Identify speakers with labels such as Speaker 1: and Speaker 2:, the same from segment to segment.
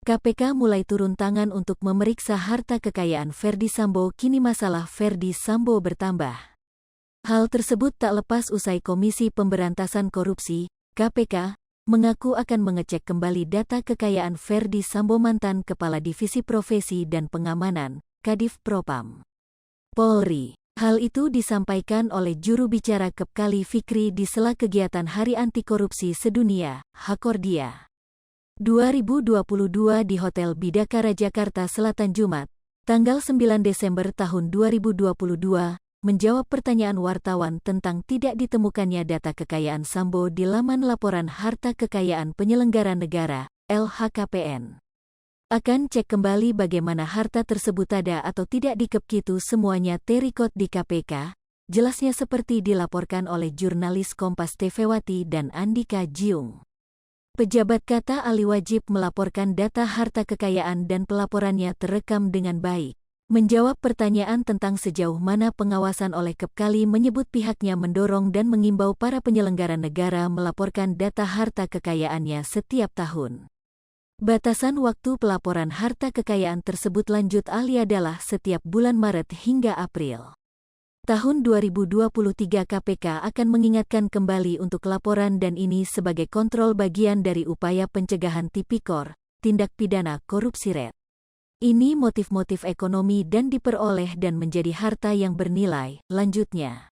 Speaker 1: KPK mulai turun tangan untuk memeriksa harta kekayaan Ferdy Sambo. Kini masalah Ferdy Sambo bertambah. Hal tersebut tak lepas usai Komisi Pemberantasan Korupsi, KPK, mengaku akan mengecek kembali data kekayaan Ferdy Sambo, mantan Kepala Divisi Profesi dan Pengamanan, Kadif Propam Polri. Hal itu disampaikan oleh juru bicara Kepkali Fikri di sela kegiatan Hari Anti Korupsi Sedunia, Hakordia 2022 di Hotel Bidakara Jakarta Selatan Jumat, tanggal 9 Desember tahun 2022, menjawab pertanyaan wartawan tentang tidak ditemukannya data kekayaan Sambo di laman Laporan Harta Kekayaan Penyelenggara Negara, LHKPN. Akan cek kembali bagaimana harta tersebut ada atau tidak di Kepkitu, semuanya terikot di KPK, jelasnya seperti dilaporkan oleh jurnalis Kompas TVwati dan Andika Jiung. Pejabat kata Ali wajib melaporkan data harta kekayaan dan pelaporannya terekam dengan baik. Menjawab pertanyaan tentang sejauh mana pengawasan oleh Kepkali, menyebut pihaknya mendorong dan mengimbau para penyelenggara negara melaporkan data harta kekayaannya setiap tahun. Batasan waktu pelaporan harta kekayaan tersebut, lanjut Ali, adalah setiap bulan Maret hingga April tahun 2023. KPK akan mengingatkan kembali untuk laporan, dan ini sebagai kontrol bagian dari upaya pencegahan tipikor, tindak pidana korupsi RET. Ini motif-motif ekonomi dan diperoleh dan menjadi harta yang bernilai, lanjutnya.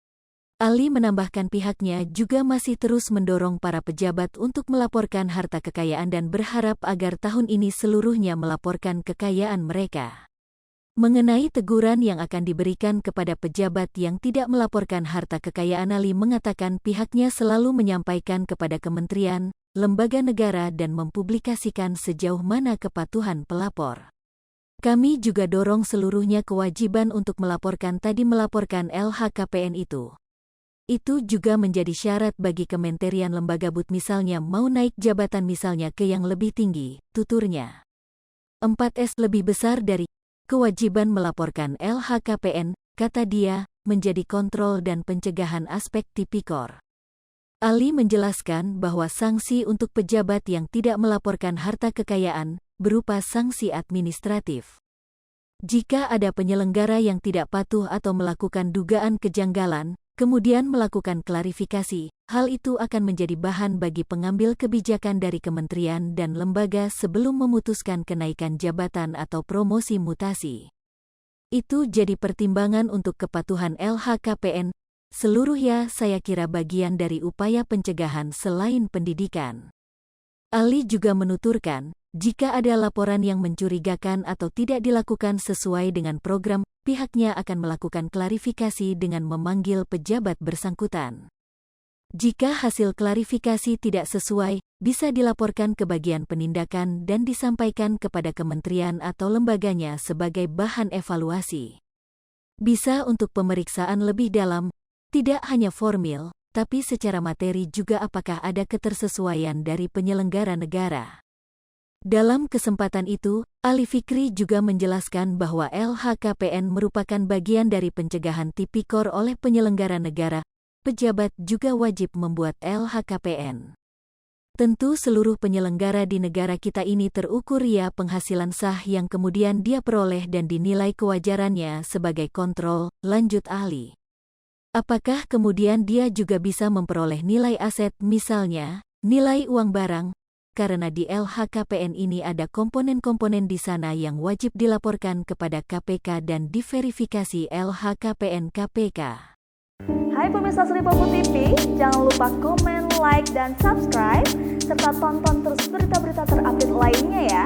Speaker 1: Ali menambahkan pihaknya juga masih terus mendorong para pejabat untuk melaporkan harta kekayaan dan berharap agar tahun ini seluruhnya melaporkan kekayaan mereka. Mengenai teguran yang akan diberikan kepada pejabat yang tidak melaporkan harta kekayaan, Ali mengatakan pihaknya selalu menyampaikan kepada kementerian, lembaga negara dan mempublikasikan sejauh mana kepatuhan pelapor. Kami juga dorong seluruhnya kewajiban untuk melaporkan LHKPN itu. Itu juga menjadi syarat bagi kementerian lembaga BUT misalnya mau naik jabatan misalnya ke yang lebih tinggi, tuturnya. 4S lebih besar dari kewajiban melaporkan LHKPN, kata dia, menjadi kontrol dan pencegahan aspek tipikor. Ali menjelaskan bahwa sanksi untuk pejabat yang tidak melaporkan harta kekayaan berupa sanksi administratif. Jika ada penyelenggara yang tidak patuh atau melakukan dugaan kejanggalan, kemudian melakukan klarifikasi, hal itu akan menjadi bahan bagi pengambil kebijakan dari kementerian dan lembaga sebelum memutuskan kenaikan jabatan atau promosi mutasi. Itu jadi pertimbangan untuk kepatuhan LHKPN. Seluruhnya saya kira bagian dari upaya pencegahan selain pendidikan. Ali juga menuturkan, jika ada laporan yang mencurigakan atau tidak dilakukan sesuai dengan program, pihaknya akan melakukan klarifikasi dengan memanggil pejabat bersangkutan. Jika hasil klarifikasi tidak sesuai, bisa dilaporkan ke bagian penindakan dan disampaikan kepada kementerian atau lembaganya sebagai bahan evaluasi. Bisa untuk pemeriksaan lebih dalam, tidak hanya formil, tapi secara materi juga apakah ada ketersesuaian dari penyelenggara negara. Dalam kesempatan itu, Ali Fikri juga menjelaskan bahwa LHKPN merupakan bagian dari pencegahan tipikor oleh penyelenggara negara. Pejabat juga wajib membuat LHKPN. Tentu seluruh penyelenggara di negara kita ini terukur ya penghasilan sah yang kemudian dia peroleh dan dinilai kewajarannya sebagai kontrol, lanjut Ali. Apakah kemudian dia juga bisa memperoleh nilai aset, misalnya nilai uang barang? Karena di LHKPN ini ada komponen-komponen di sana yang wajib dilaporkan kepada KPK dan diverifikasi LHKPN KPK.
Speaker 2: Hai pemirsa Sri Popo TV, jangan lupa komen, like, dan subscribe, serta tonton terus berita-berita terupdate lainnya ya.